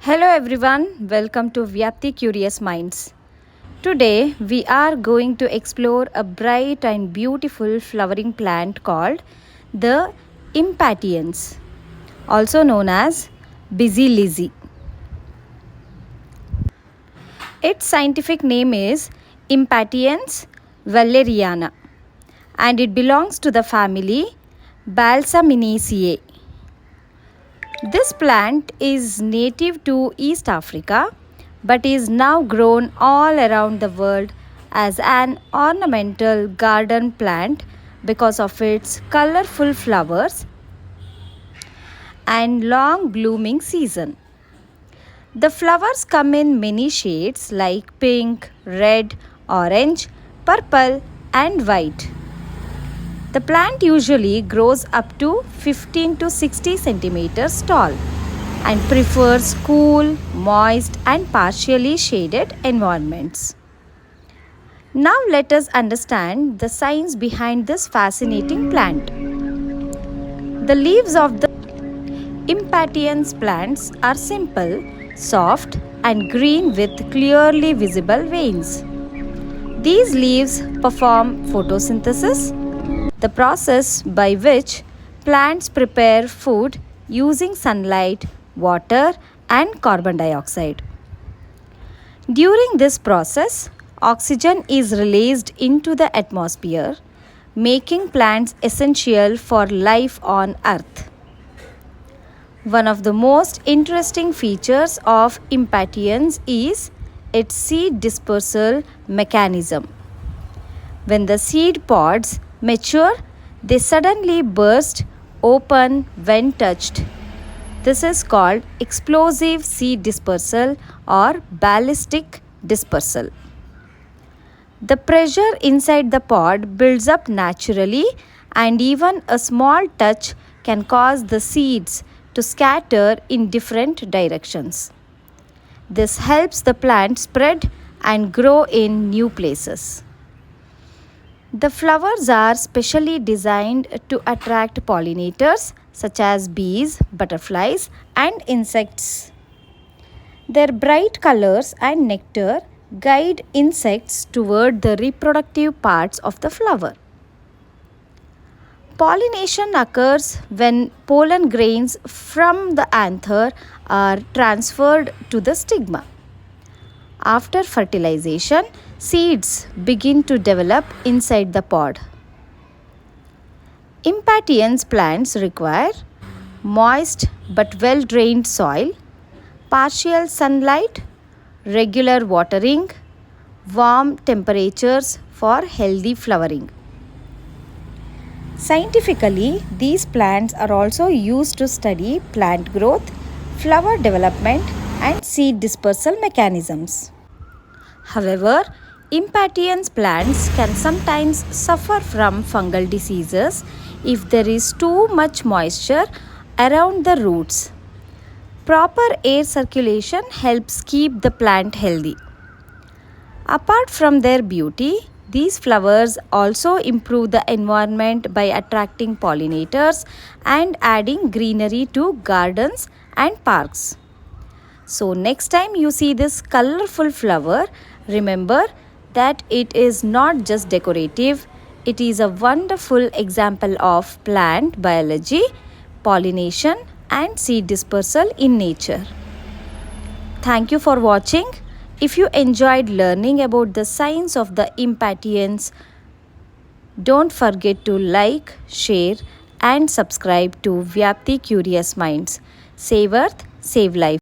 Hello everyone, welcome to Vyapthi Curious Minds. Today we are going to explore a bright and beautiful flowering plant called the Impatiens, also known as Busy Lizzie. Its scientific name is Impatiens Walleriana and it belongs to the family Balsaminaceae. This plant is native to East Africa but is now grown all around the world as an ornamental garden plant because of its colorful flowers and long blooming season. The flowers come in many shades like pink, red, orange, purple and white. The plant usually grows up to 15 to 60 centimeters tall and prefers cool, moist and partially shaded environments. Now let us understand the science behind this fascinating plant. The leaves of the Impatiens plants are simple, soft and green with clearly visible veins. These leaves perform photosynthesis, the process by which plants prepare food using sunlight, water and carbon dioxide. During this process, oxygen is released into the atmosphere, making plants essential for life on Earth. One of the most interesting features of Impatiens is its seed dispersal mechanism. When the seed pods mature, they suddenly burst open when touched. This is called explosive seed dispersal or ballistic dispersal. The pressure inside the pod builds up naturally and even a small touch can cause the seeds to scatter in different directions. This helps the plant spread and grow in new places. The flowers are specially designed to attract pollinators such as bees, butterflies and insects. Their bright colors and nectar guide insects toward the reproductive parts of the flower. Pollination occurs when pollen grains from the anther are transferred to the stigma. After fertilization, seeds begin to develop inside the pod. Impatiens plants require moist but well-drained soil, partial sunlight, regular watering, warm temperatures for healthy flowering. Scientifically, these plants are also used to study plant growth, flower development, and seed dispersal mechanisms. However, Impatiens plants can sometimes suffer from fungal diseases if there is too much moisture around the roots. Proper air circulation helps keep the plant healthy. Apart from their beauty, these flowers also improve the environment by attracting pollinators and adding greenery to gardens and parks. So next time you see this colorful flower, remember that it is not just decorative, it is a wonderful example of plant biology, pollination and seed dispersal in nature. Thank you for watching. If you enjoyed learning about the science of the Impatiens, don't forget to like, share and subscribe to Vyapthi Curious Minds. Save Earth, Save Life.